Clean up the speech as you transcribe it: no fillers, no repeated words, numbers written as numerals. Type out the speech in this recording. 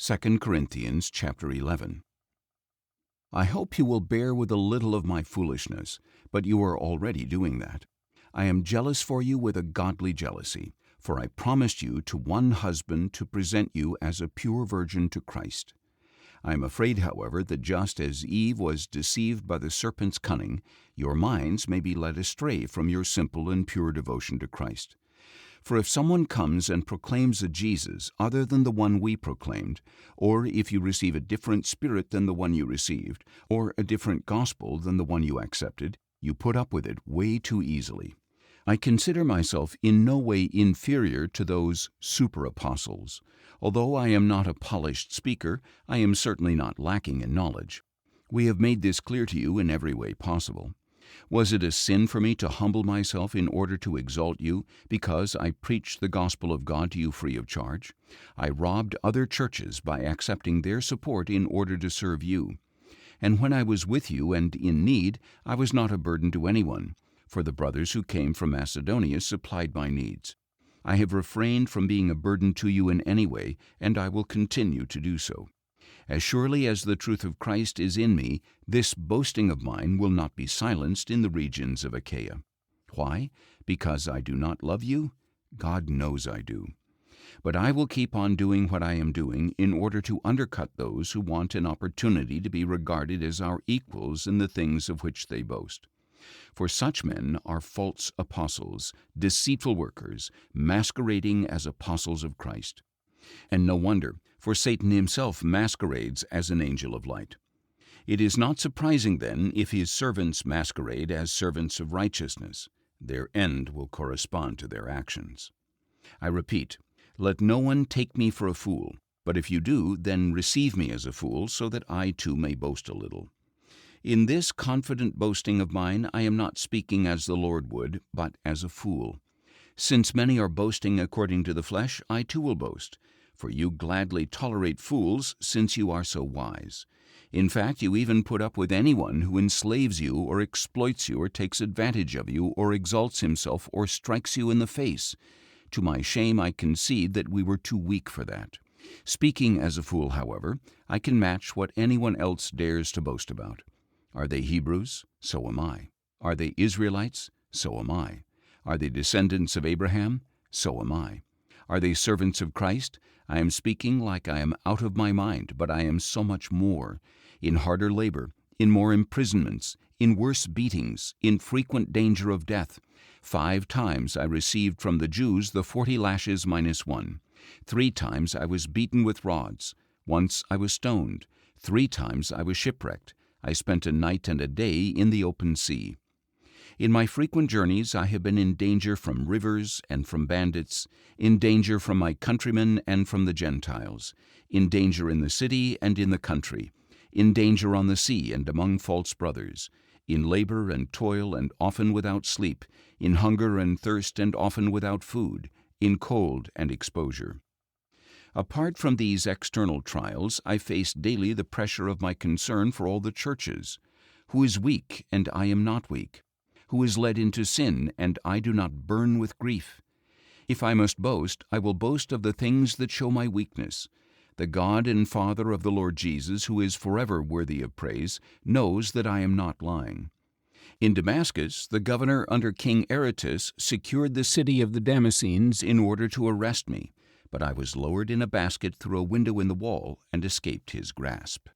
2 Corinthians chapter 11. I hope you will bear with a little of my foolishness, but you are already doing that. I am jealous for you with a godly jealousy, for I promised you to one husband to present you as a pure virgin to Christ. I am afraid, however, that just as Eve was deceived by the serpent's cunning, your minds may be led astray from your simple and pure devotion to Christ. For if someone comes and proclaims a Jesus other than the one we proclaimed, or if you receive a different spirit than the one you received, or a different gospel than the one you accepted, you put up with it way too easily. I consider myself in no way inferior to those super-apostles. Although I am not a polished speaker, I am certainly not lacking in knowledge. We have made this clear to you in every way possible. Was it a sin for me to humble myself in order to exalt you, because I preached the gospel of God to you free of charge? I robbed other churches by accepting their support in order to serve you. And when I was with you and in need, I was not a burden to anyone, for the brothers who came from Macedonia supplied my needs. I have refrained from being a burden to you in any way, and I will continue to do so. As surely as the truth of Christ is in me, this boasting of mine will not be silenced in the regions of Achaia. Why? Because I do not love you? God knows I do. But I will keep on doing what I am doing in order to undercut those who want an opportunity to be regarded as our equals in the things of which they boast. For such men are false apostles, deceitful workers, masquerading as apostles of Christ. And no wonder, for Satan himself masquerades as an angel of light. It is not surprising, then, if his servants masquerade as servants of righteousness. Their end will correspond to their actions. I repeat, let no one take me for a fool, but if you do, then receive me as a fool, so that I too may boast a little. In this confident boasting of mine, I am not speaking as the Lord would, but as a fool. Since many are boasting according to the flesh, I too will boast. For you gladly tolerate fools, since you are so wise. In fact, you even put up with anyone who enslaves you or exploits you or takes advantage of you or exalts himself or strikes you in the face. To my shame, I concede that we were too weak for that. Speaking as a fool, however, I can match what anyone else dares to boast about. Are they Hebrews? So am I. Are they Israelites? So am I. Are they descendants of Abraham? So am I. Are they servants of Christ? I am speaking like I am out of my mind, but I am so much more. In harder labor, in more imprisonments, in worse beatings, in frequent danger of death. 5 times I received from the Jews the 40 lashes minus 1. 3 times I was beaten with rods. Once I was stoned. 3 times I was shipwrecked. I spent a night and a day in the open sea. In my frequent journeys I have been in danger from rivers and from bandits, in danger from my countrymen and from the Gentiles, in danger in the city and in the country, in danger on the sea and among false brothers, in labor and toil and often without sleep, in hunger and thirst and often without food, in cold and exposure. Apart from these external trials, I face daily the pressure of my concern for all the churches. Who is weak, and I am not weak? Who is led into sin, and I do not burn with grief? If I must boast, I will boast of the things that show my weakness. The God and Father of the Lord Jesus, who is forever worthy of praise, knows that I am not lying. In Damascus, the governor under King Aretas secured the city of the Damascenes in order to arrest me, but I was lowered in a basket through a window in the wall and escaped his grasp.